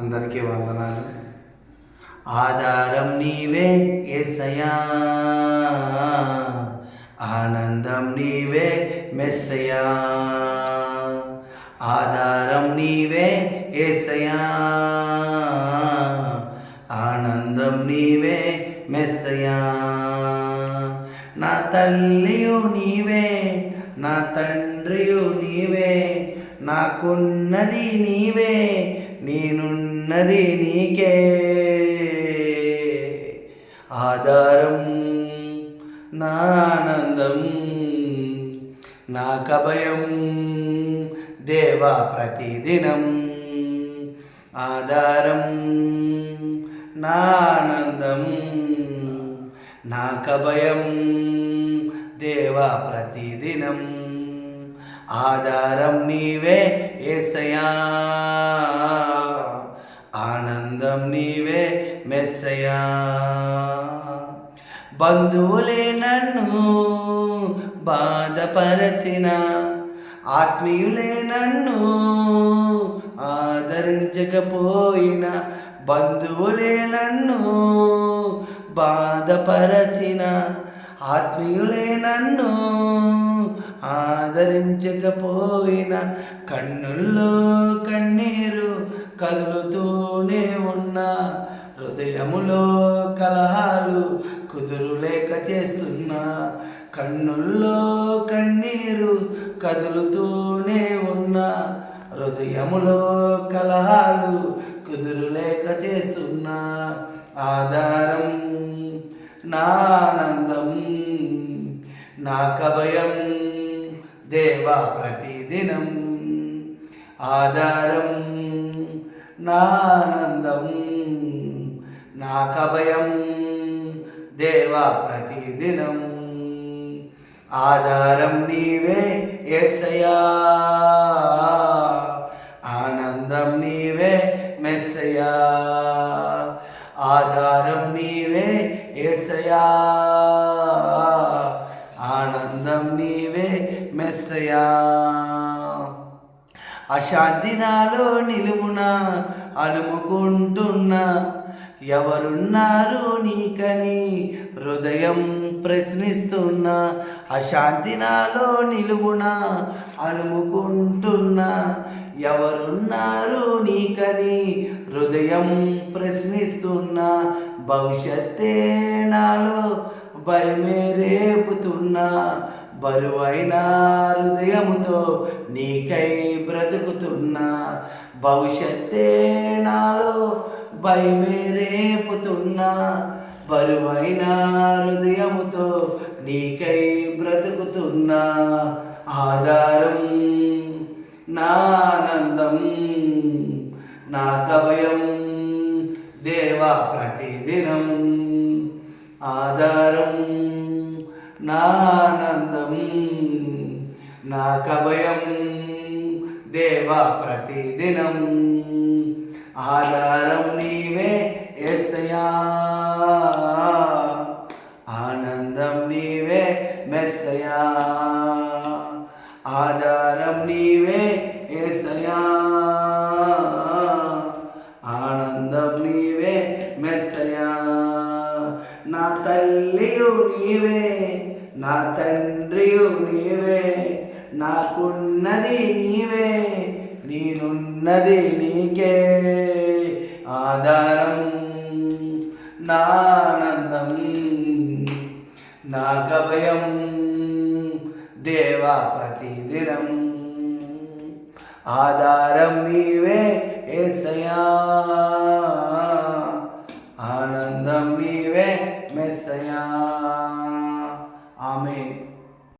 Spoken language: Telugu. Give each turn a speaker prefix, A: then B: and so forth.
A: అందరికీ వందనాలు. ఆధారం నీవే యేసయ్యా, ఆనందం నీవే మెస్సయ్యా. ఆధారం నీవే యేసయ్యా, ఆనందం నీవే మెస్సయ్యా. నా తల్లియు నీవే, నా తండ్రియు నీవే, నాకున్నది నీవే, నేనున్నది నీకే. ఆధారం నా ఆనందం, నాకభయం దేవా ప్రతిదినం. ఆధారం నా ఆనందం, నాకభయం దేవా ప్రతిదినం. ఆధారం నీవే యేసయ్యా, ఆనందం నీవే మెస్సయ్యా. బంధువులే నన్ను బాధపరచిన, ఆత్మీయులే నన్ను ఆదరించకపోయిన, బంధువులే నన్ను బాధపరచిన, ఆత్మీయులే నన్ను ఆదరించకపోయిన, కన్నుల్లో కన్నీరు కదులుతూనే ఉన్నా, హృదయములో కలహాలు కుదురులేక చేస్తున్నా. కన్నుల్లో కన్నీరు కదులుతూనే ఉన్నా, హృదయములో కలహాలు కుదురులేక చేస్తున్నా. ఆధారం నా ఆనందం, నాకభయం దేవా ప్రతిదినం. ఆధారం నా ఆనందం, నాకభయం దేవా ప్రతిదినం. ఆధారం నీవే యేసయ్యా, ఆనందం నీవే మెస్సయ్యా. ఆధారం నీవే యేసయ్యా, ఆనందం నీవే మెస్సయ్యా. అశాంతి నాలో నిలువునా అలుముకుంటున్నా, ఎవరున్నారు నీకని హృదయం ప్రశ్నిస్తున్నా. అశాంతి నాలో నిలువునా అలుముకుంటున్నా, ఎవరున్నారు నీకని హృదయం ప్రశ్నిస్తున్నా. భవిష్యత్తే నాలో భయమే రేపుతున్నా, బరువైన హృదయముతో నీకై బ్రతుకుతున్నా. భవిష్యత్తే నాలో భయమే రేపుతున్నా, బరువైన హృదయముతో నీకై బ్రతుకుతున్నా. ఆధారం నా ఆనందం, నాకభయం దేవా ప్రతిదినం. ఆధారం నా ఆనందం, నాకభయం దేవా ప్రతిదినం. ఆధారం నీవే యేసయ్యా, ఆనందం నీవే మెస్సయ్యా. ఆధారం నీవే యేసయ్యా, ఆనందం నీవే మెస్సయ్యా. నా తల్లియు నీవే, నా తండ్రియు నీవే, నాకున్నది నీవే, నేనున్నది నీకే. ఆధారం నా ఆనందం, నాకభయం దేవా ప్రతిదినం. ఆధారం నీవే యేసయ్యా,